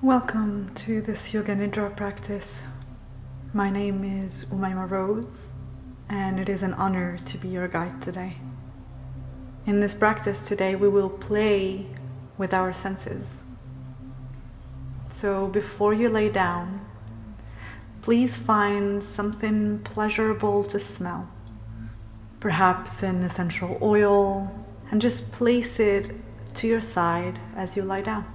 Welcome to this Yoga Nidra practice. My name is Umayma Rose, and it is an honor to be your guide today. In this practice today, we will play with our senses. So before you lay down, please find something pleasurable to smell. Perhaps an essential oil, and just place it to your side as you lie down.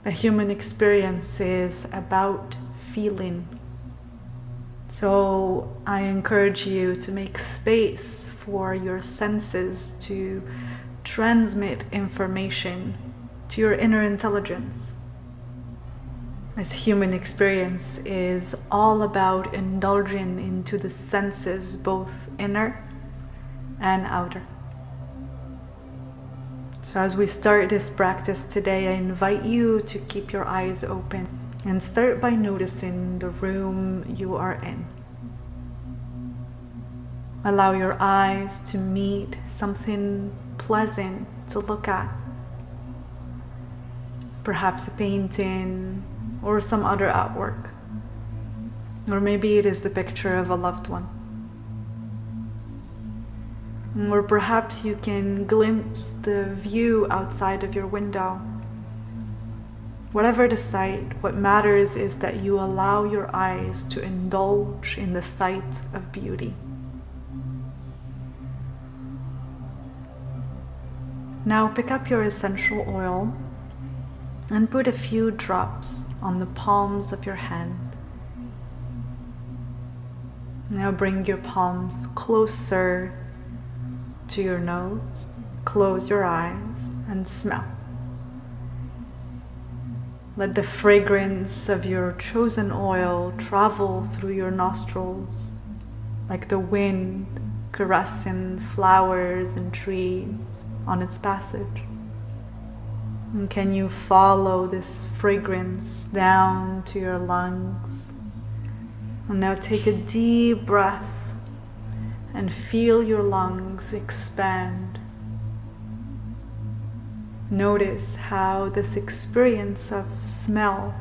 A human experience is about feeling. So I encourage you to make space for your senses to transmit information to your inner intelligence. As human experience is all about indulging into the senses, both inner and outer. So as we start this practice today, I invite you to keep your eyes open and start by noticing the room you are in. Allow your eyes to meet something pleasant to look at. Perhaps a painting or some other artwork. Or maybe it is the picture of a loved one. Or perhaps you can glimpse the view outside of your window. Whatever the sight, what matters is that you allow your eyes to indulge in the sight of beauty. Now pick up your essential oil and put a few drops on the palms of your hand. Now bring your palms closer to your nose, close your eyes and smell. Let the fragrance of your chosen oil travel through your nostrils like the wind caressing flowers and trees on its passage. And can you follow this fragrance down to your lungs? And now take a deep breath and feel your lungs expand. Notice how this experience of smell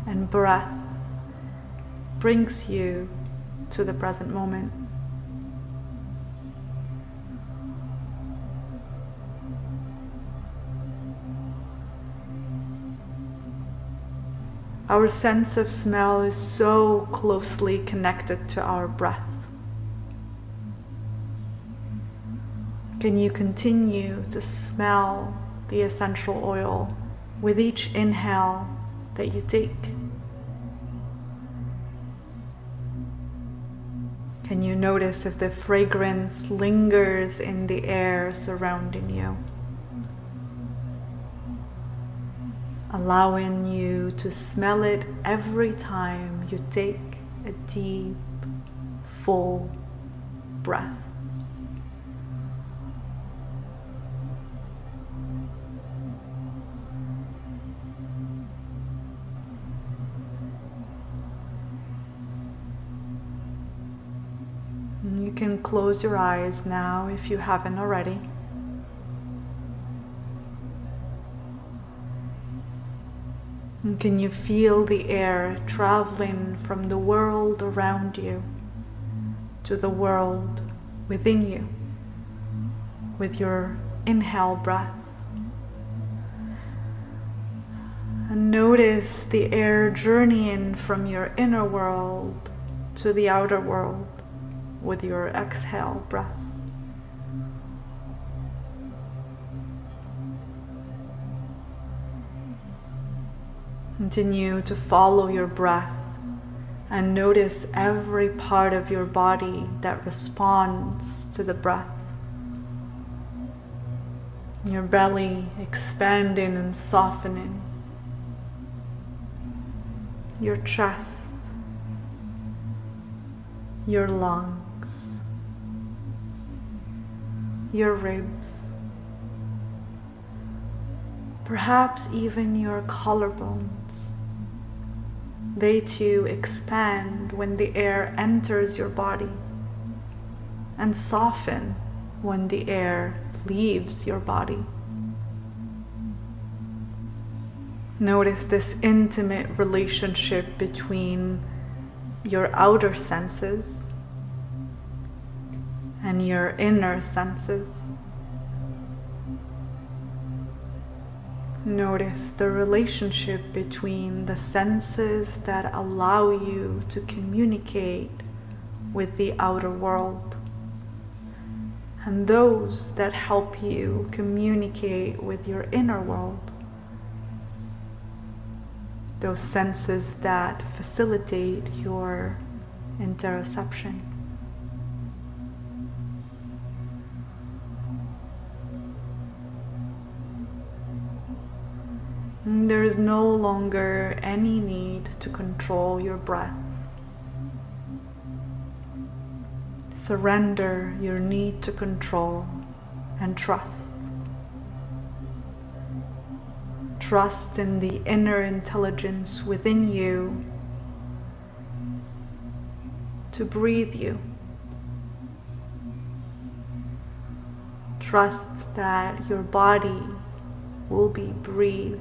and breath brings you to the present moment. Our sense of smell is so closely connected to our breath. Can you continue to smell the essential oil with each inhale that you take? Can you notice if the fragrance lingers in the air surrounding you? Allowing you to smell it every time you take a deep, full breath. You can close your eyes now if you haven't already. And can you feel the air traveling from the world around you to the world within you with your inhale breath? And notice the air journeying from your inner world to the outer world with your exhale breath. Continue to follow your breath and notice every part of your body that responds to the breath. Your belly expanding and softening. Your chest. Your lungs. Your ribs. Perhaps even your collarbones. They too expand when the air enters your body and soften when the air leaves your body. Notice this intimate relationship between your outer senses and your inner senses. Notice the relationship between the senses that allow you to communicate with the outer world and those that help you communicate with your inner world. Those senses that facilitate your interoception. There is no longer any need to control your breath. Surrender your need to control and trust. Trust in the inner intelligence within you to breathe you. Trust that your body will be breathed.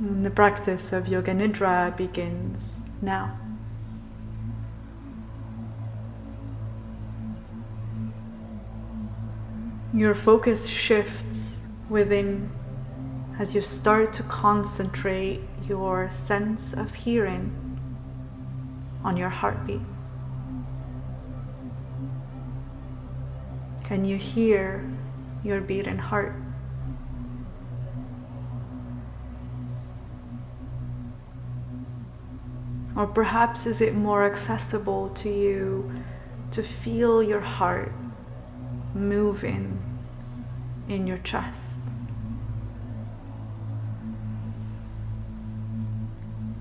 And the practice of Yoga Nidra begins now. Your focus shifts within as you start to concentrate your sense of hearing on your heartbeat. Can you hear your beating heart? Or perhaps is it more accessible to you to feel your heart moving in your chest?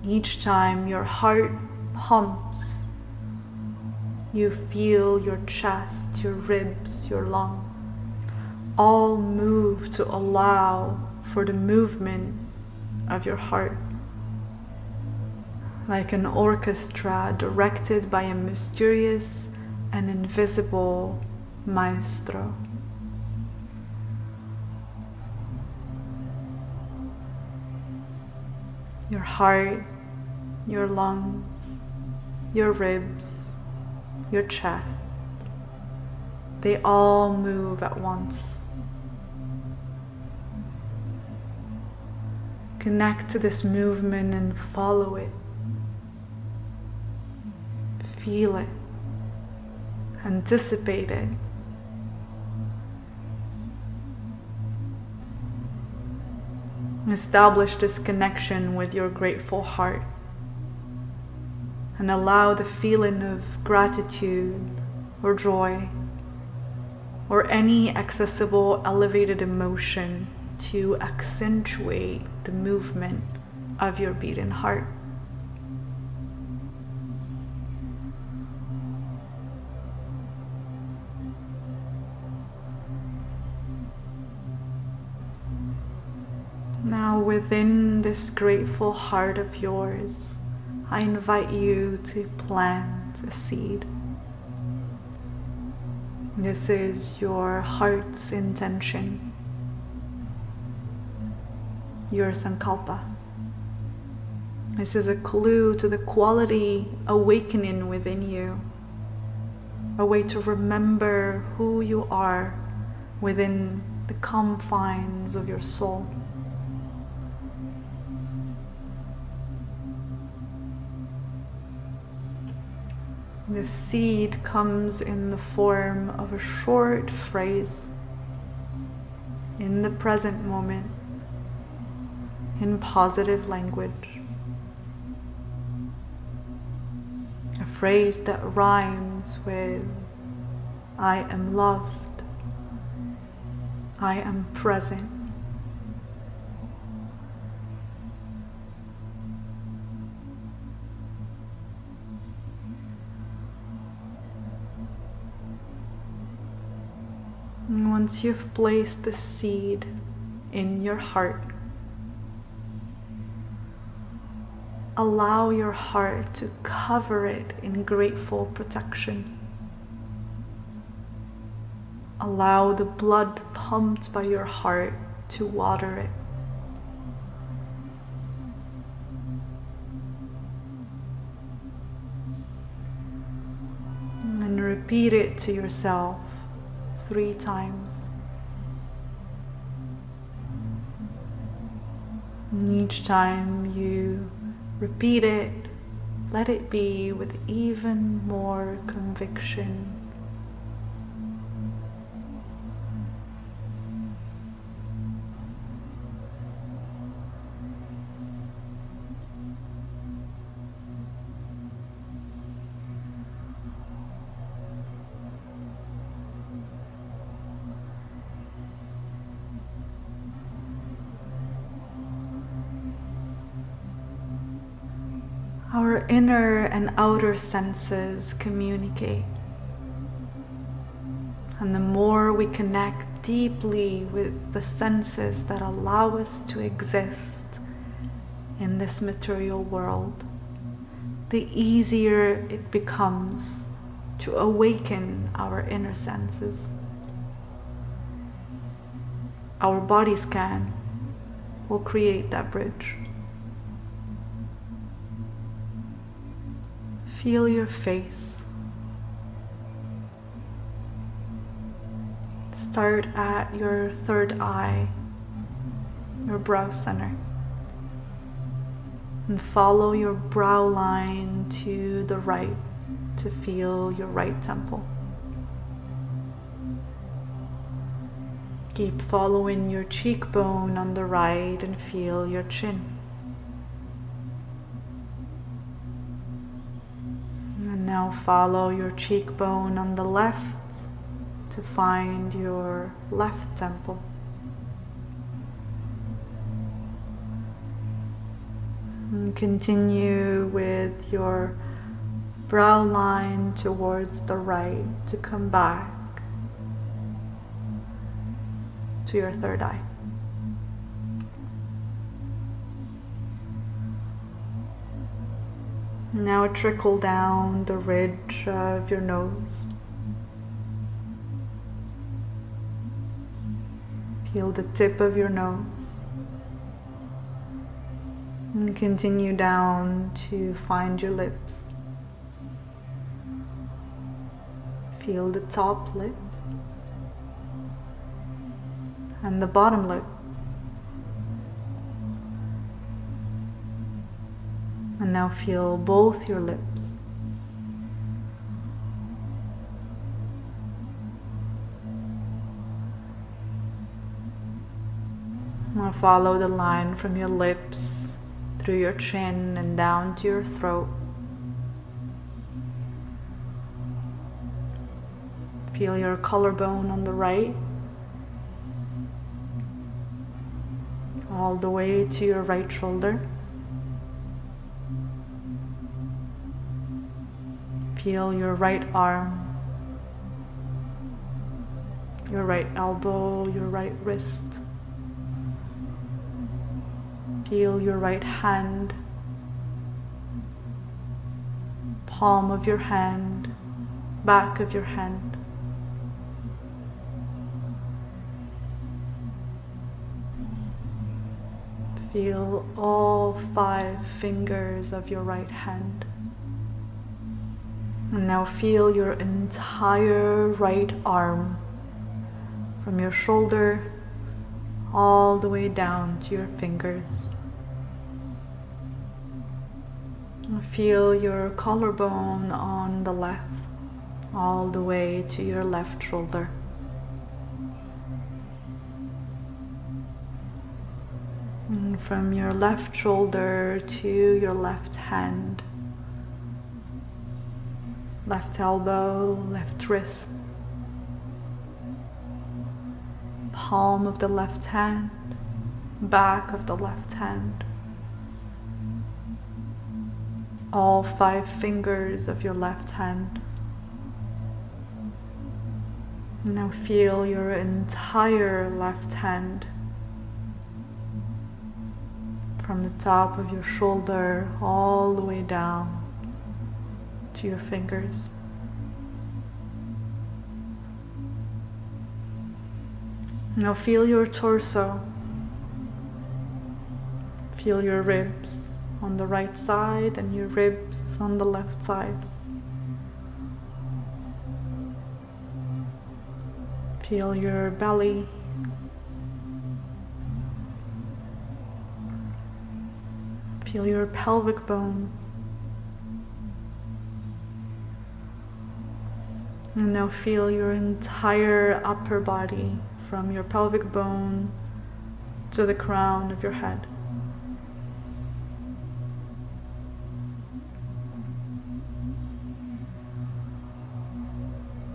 Each time your heart pumps, you feel your chest, your ribs, your lung, all move to allow for the movement of your heart. Like an orchestra directed by a mysterious and invisible maestro. Your heart, your lungs, your ribs, your chest, they all move at once. Connect to this movement and follow it. Feel it, anticipate it. Establish this connection with your grateful heart and allow the feeling of gratitude or joy or any accessible elevated emotion to accentuate the movement of your beating heart. Now, within this grateful heart of yours, I invite you to plant a seed. This is your heart's intention, your sankalpa. This is a clue to the quality awakening within you, a way to remember who you are within the confines of your soul. The seed comes in the form of a short phrase in the present moment, in positive language. A phrase that rhymes with I am loved, I am present. And once you've placed the seed in your heart, allow your heart to cover it in grateful protection. Allow the blood pumped by your heart to water it. And repeat it to yourself 3 times. And each time you repeat it, let it be with even more conviction. Our inner and outer senses communicate. And the more we connect deeply with the senses that allow us to exist in this material world, the easier it becomes to awaken our inner senses. Our body scan will create that bridge. Feel your face. Start at your third eye, your brow center, and follow your brow line to the right to feel your right temple. Keep following your cheekbone on the right and feel your chin. Now follow your cheekbone on the left to find your left temple. And continue with your brow line towards the right to come back to your third eye. Now trickle down the ridge of your nose. Feel the tip of your nose. And continue down to find your lips. Feel the top lip and the bottom lip. And now feel both your lips. Now follow the line from your lips through your chin and down to your throat. Feel your collarbone on the right, all the way to your right shoulder. Feel your right arm, your right elbow, your right wrist. Feel your right hand, palm of your hand, back of your hand. Feel all 5 fingers of your right hand. And now feel your entire right arm from your shoulder all the way down to your fingers. And feel your collarbone on the left all the way to your left shoulder. And from your left shoulder to your left hand, left elbow, left wrist, palm of the left hand, back of the left hand, all 5 fingers of your left hand. Now feel your entire left hand from the top of your shoulder all the way down to your fingers. Now feel your torso. Feel your ribs on the right side and your ribs on the left side. Feel your belly. Feel your pelvic bone. And now feel your entire upper body from your pelvic bone to the crown of your head.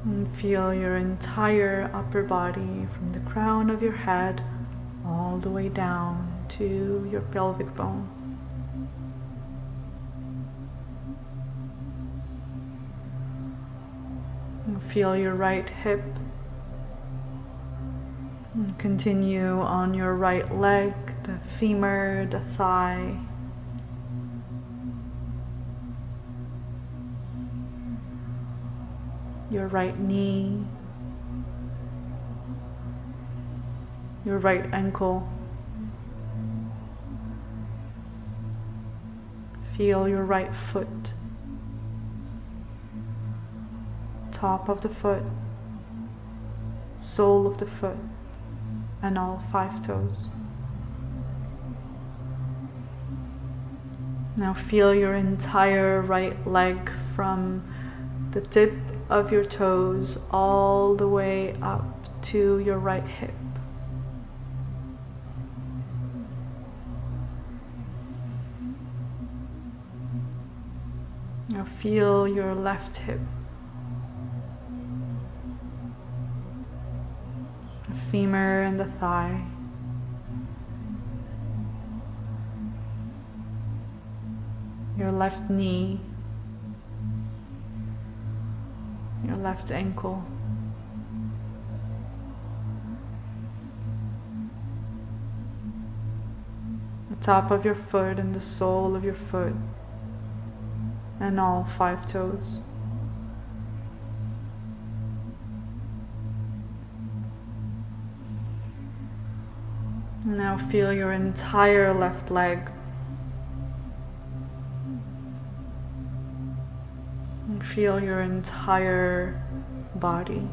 And feel your entire upper body from the crown of your head all the way down to your pelvic bone. And feel your right hip. And continue on your right leg, the femur, the thigh. Your right knee, your right ankle. Feel your right foot, top of the foot, sole of the foot, and all 5 toes. Now feel your entire right leg from the tip of your toes all the way up to your right hip. Now feel your left hip, the femur and the thigh. Your left knee, your left ankle, the top of your foot and the sole of your foot, and all 5 toes. Now feel your entire left leg. And feel your entire body.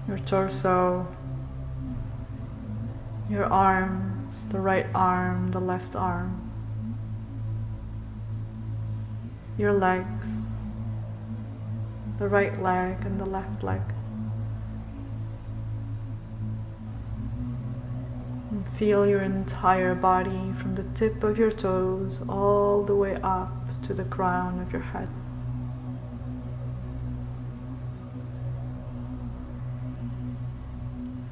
Your torso, your arms, the right arm, the left arm, your legs, the right leg and the left leg. And feel your entire body from the tip of your toes all the way up to the crown of your head.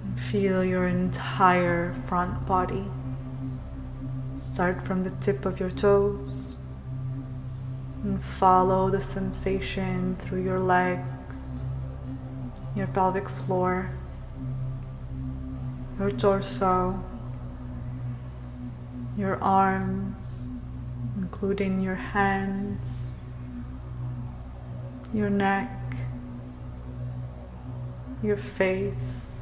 And feel your entire front body. Start from the tip of your toes and follow the sensation through your legs, your pelvic floor, your torso, your arms, including your hands, your neck, your face,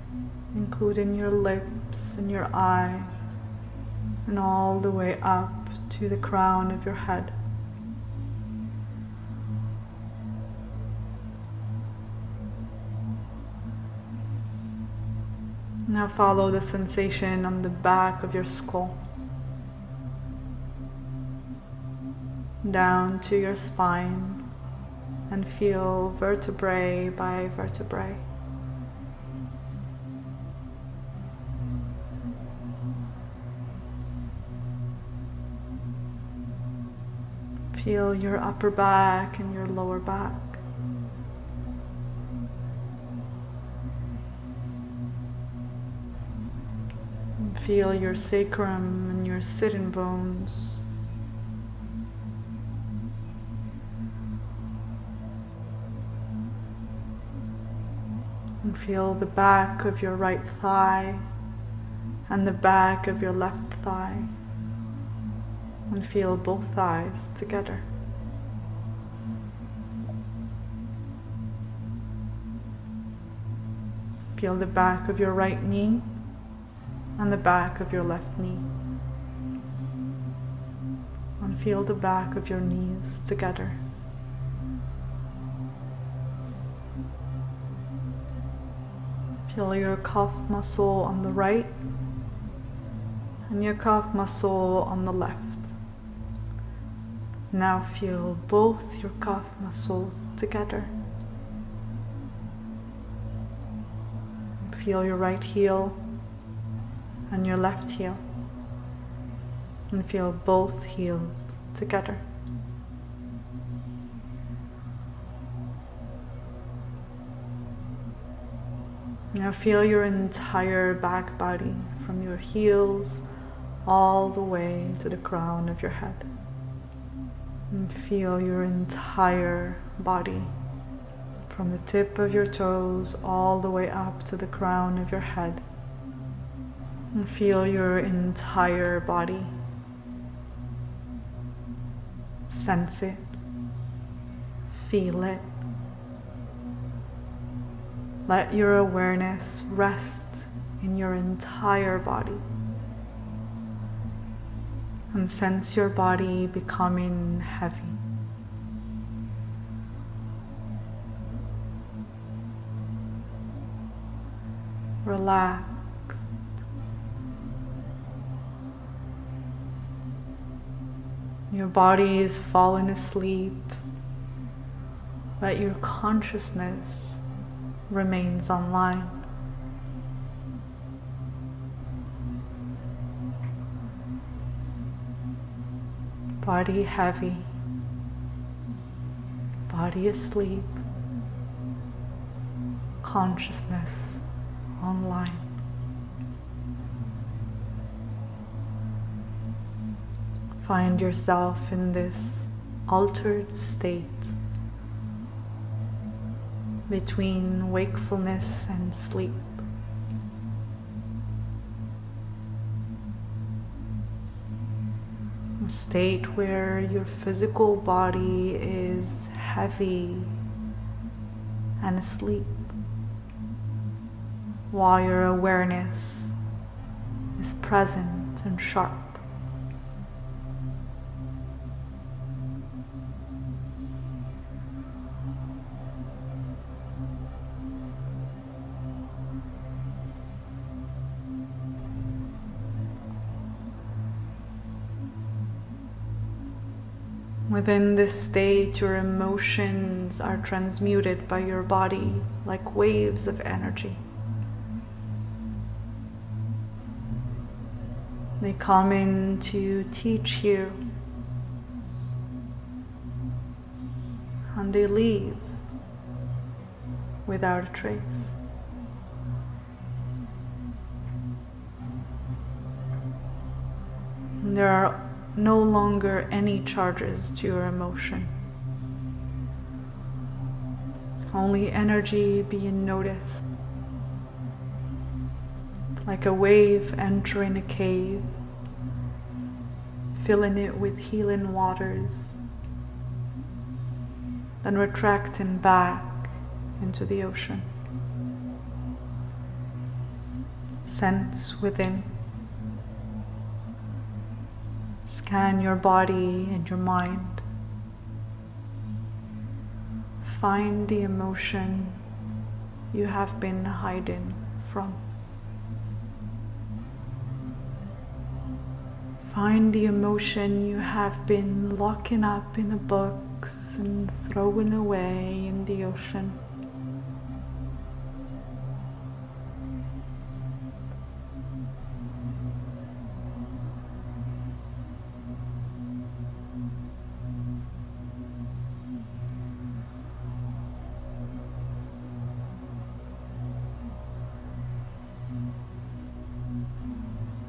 including your lips and your eyes, and all the way up to the crown of your head. Now follow the sensation on the back of your skull, down to your spine, and feel vertebrae by vertebrae. Feel your upper back and your lower back. And feel your sacrum and your sitting bones. And feel the back of your right thigh and the back of your left thigh. And feel both thighs together. Feel the back of your right knee and the back of your left knee. And feel the back of your knees together. Feel your calf muscle on the right and your calf muscle on the left. Now feel both your calf muscles together. Feel your right heel and your left heel. And feel both heels together. Now feel your entire back body from your heels all the way to the crown of your head. And feel your entire body from the tip of your toes all the way up to the crown of your head. And feel your entire body. Sense it. Feel it. Let your awareness rest in your entire body. And sense your body becoming heavy. Relaxed. Your body is falling asleep, but your consciousness remains online. Body heavy, body asleep, consciousness online. Find yourself in this altered state between wakefulness and sleep. A state where your physical body is heavy and asleep, while your awareness is present and sharp. Within this state, your emotions are transmuted by your body like waves of energy. They come in to teach you, and they leave without a trace. And there are no longer any charges to your emotion. Only energy being noticed. Like a wave entering a cave, filling it with healing waters, then retracting back into the ocean. Sense within. Scan your body and your mind. Find the emotion you have been hiding from. Find the emotion you have been locking up in the books and throwing away in the ocean.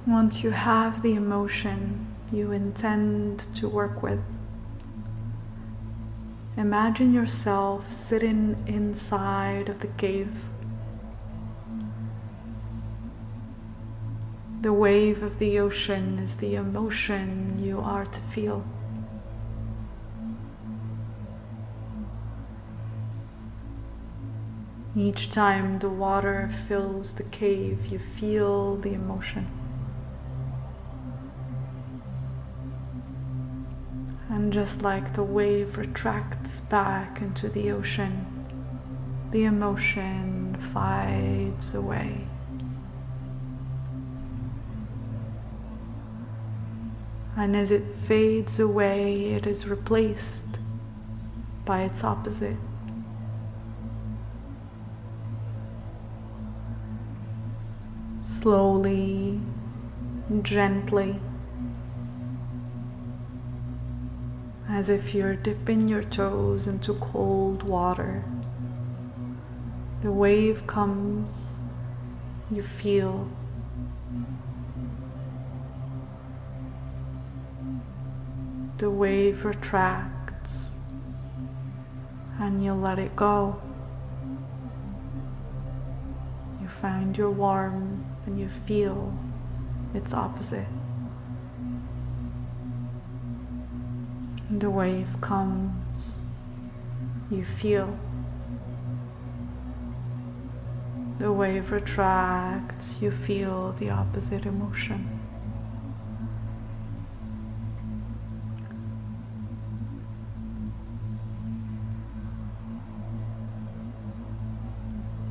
Once you have the emotion you intend to work with, imagine yourself sitting inside of the cave. The wave of the ocean is the emotion you are to feel. Each time the water fills the cave, you feel the emotion. And just like the wave retracts back into the ocean, the emotion fades away. And as it fades away, it is replaced by its opposite. Slowly, gently, as if you're dipping your toes into cold water. The wave comes, you feel. The wave retracts, and you let it go. You find your warmth and you feel its opposite. The wave comes, you feel. The wave retracts, you feel the opposite emotion.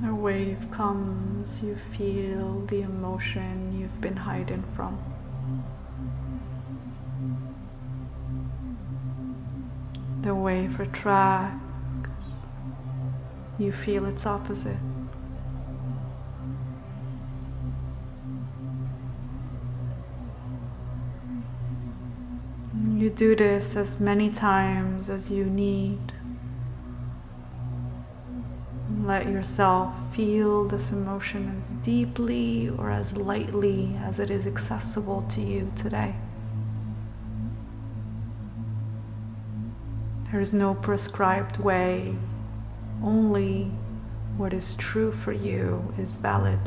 The wave comes, you feel the emotion you've been hiding from. The wave retracts, you feel its opposite. You do this as many times as you need. Let yourself feel this emotion as deeply or as lightly as it is accessible to you today. There is no prescribed way, only what is true for you is valid.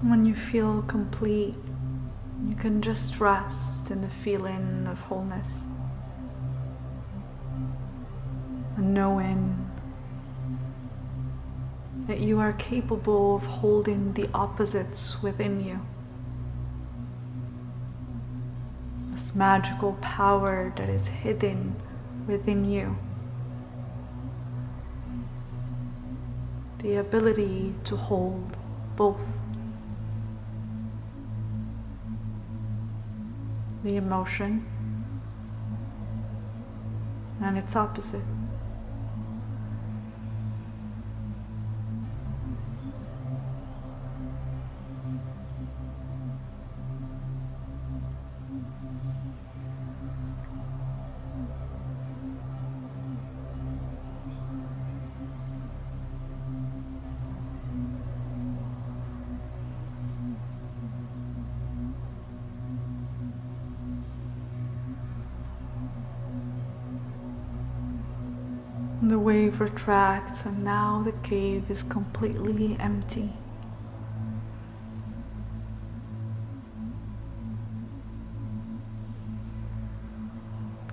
When you feel complete, you can just rest in the feeling of wholeness, and knowing that you are capable of holding the opposites within you. This magical power that is hidden within you. The ability to hold both. The emotion and its opposite. The wave retracts, and now the cave is completely empty.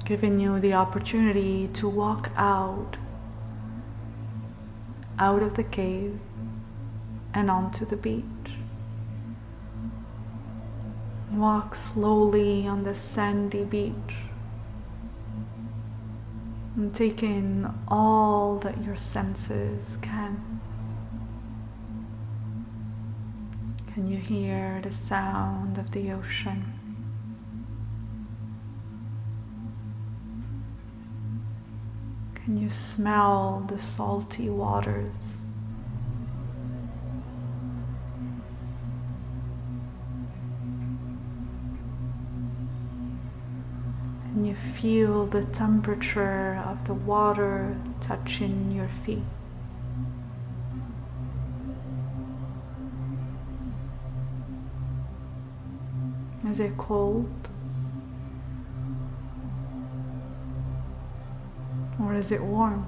Giving you the opportunity to walk out of the cave and onto the beach. Walk slowly on the sandy beach. And take in all that your senses can. Can you hear the sound of the ocean? Can you smell the salty waters? Can you feel the temperature of the water touching your feet? Is it cold? Or is it warm?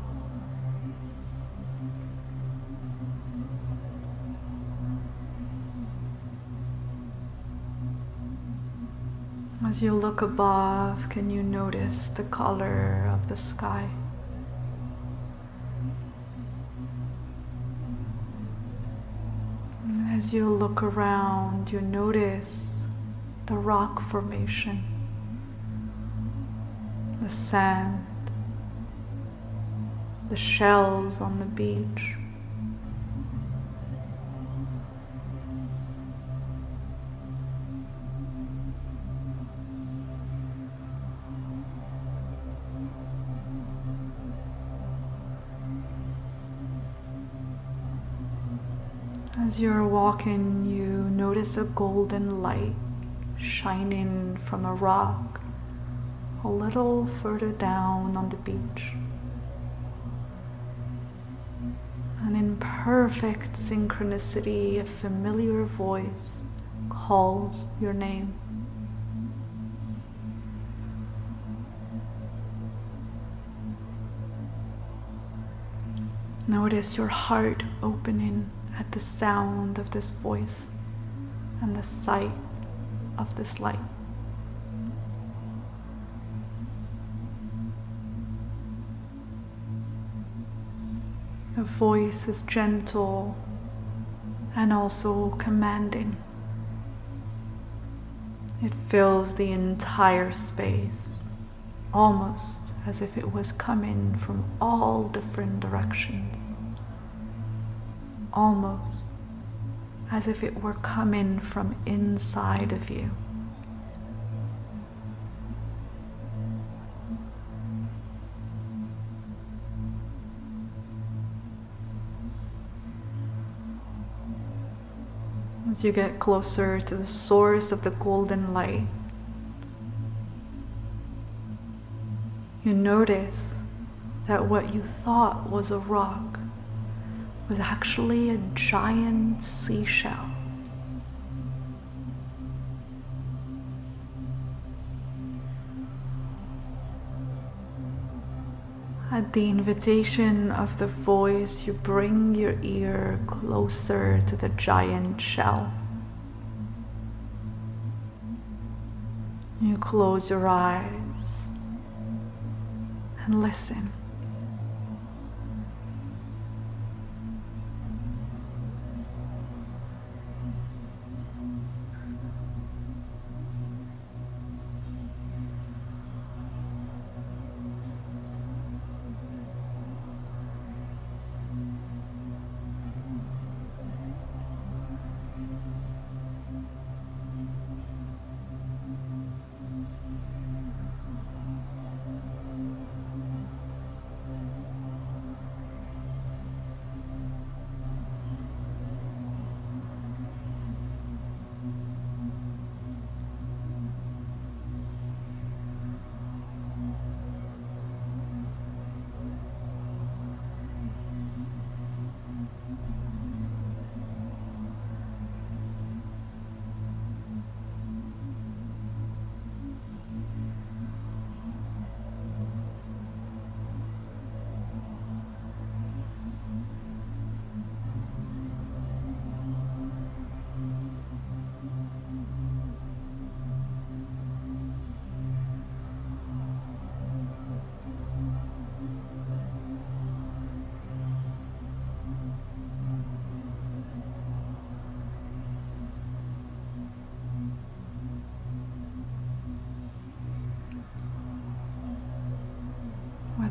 As you look above, can you notice the color of the sky? As you look around, you notice the rock formation, the sand, the shells on the beach. As you're walking, you notice a golden light shining from a rock a little further down on the beach. And in perfect synchronicity, a familiar voice calls your name. Notice your heart opening at the sound of this voice and the sight of this light. The voice is gentle and also commanding. It fills the entire space, almost as if it was coming from all different directions. Almost as if it were coming from inside of you. As you get closer to the source of the golden light, you notice that what you thought was a rock was actually a giant seashell. At the invitation of the voice, you bring your ear closer to the giant shell. You close your eyes and listen.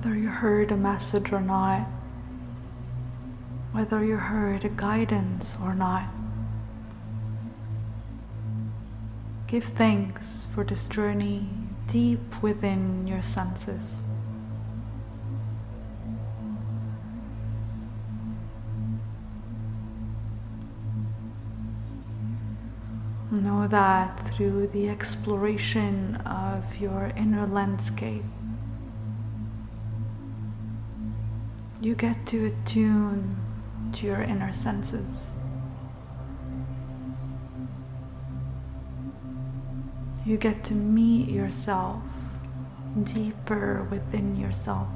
whether you heard a message or not, whether you heard a guidance or not. Give thanks for this journey deep within your senses. Know that through the exploration of your inner landscape, you get to attune to your inner senses. You get to meet yourself deeper within yourself.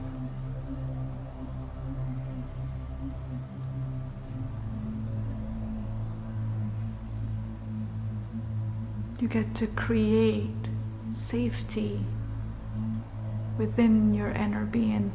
You get to create safety within your inner being.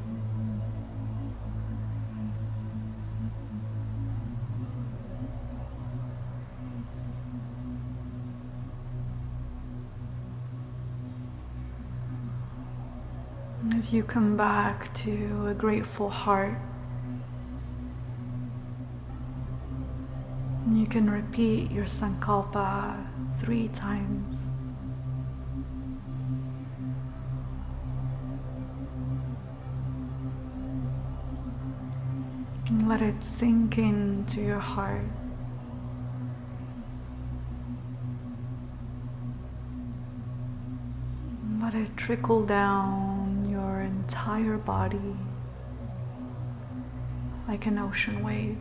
As you come back to a grateful heart, you can repeat your sankalpa 3 times. And let it sink into your heart. Let it trickle down your entire body like an ocean wave.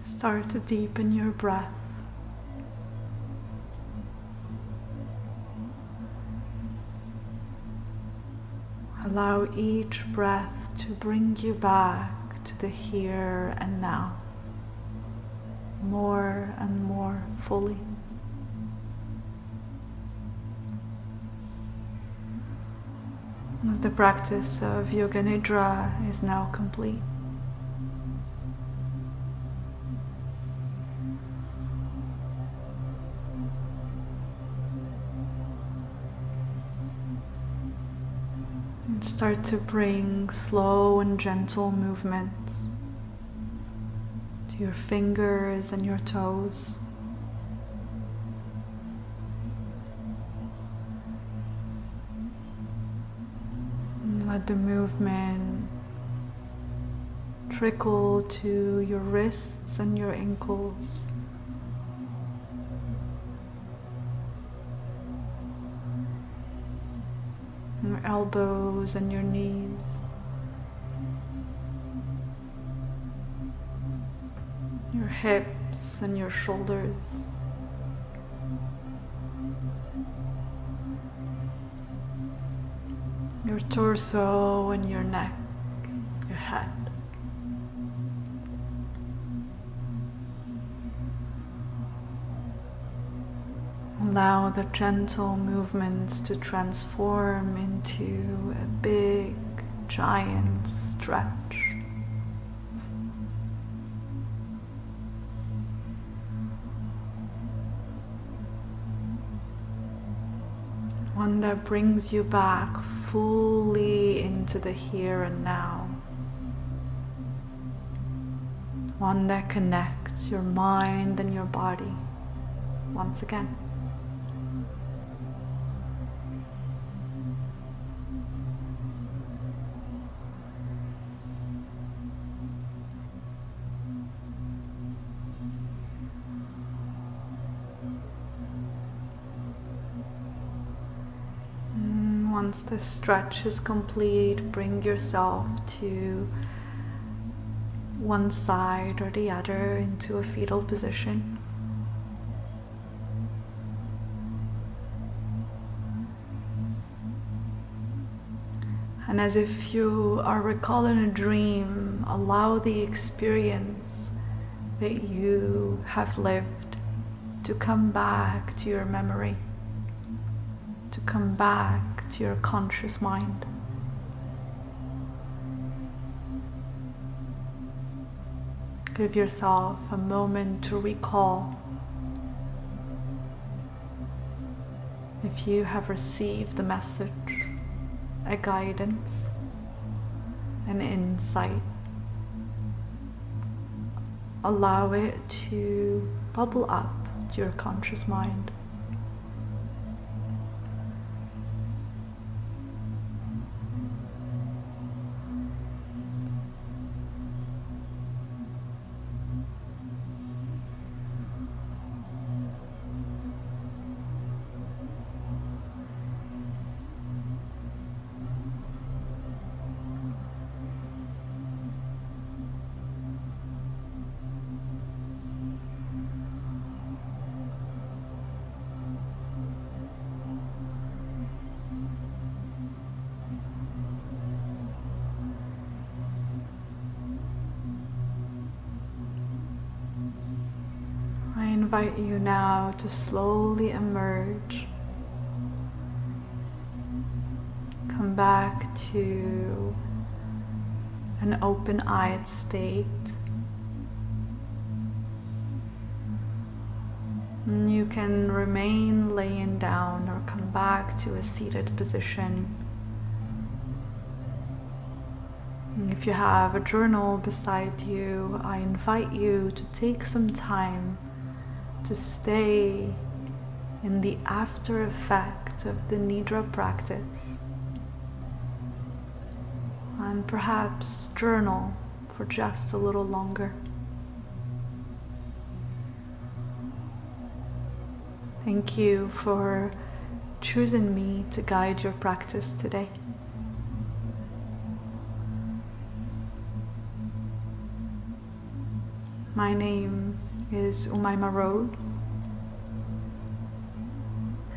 Start to deepen your breath. Allow each breath to bring you back to the here and now, more and more fully. As the practice of Yoga Nidra is now complete, start to bring slow and gentle movements to your fingers and your toes. And let the movement trickle to your wrists and your ankles. Your elbows and your knees, your hips and your shoulders, your torso and your neck, your head. Allow the gentle movements to transform into a big, giant stretch. One that brings you back fully into the here and now. One that connects your mind and your body once again. once the stretch is complete, bring yourself to one side or the other into a fetal position. And as if you are recalling a dream, allow the experience that you have lived to come back to your memory, to come back to your conscious mind. Give yourself a moment to recall if you have received a message, a guidance, an insight. Allow it to bubble up to your conscious mind. I invite you now to slowly emerge. Come back to an open-eyed state. And you can remain laying down or come back to a seated position. And if you have a journal beside you, I invite you to take some time to stay in the after effect of the Nidra practice, and perhaps journal for just a little longer. Thank you for choosing me to guide your practice today. My name is Umaima Rose,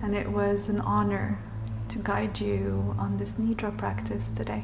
and it was an honor to guide you on this Nidra practice today.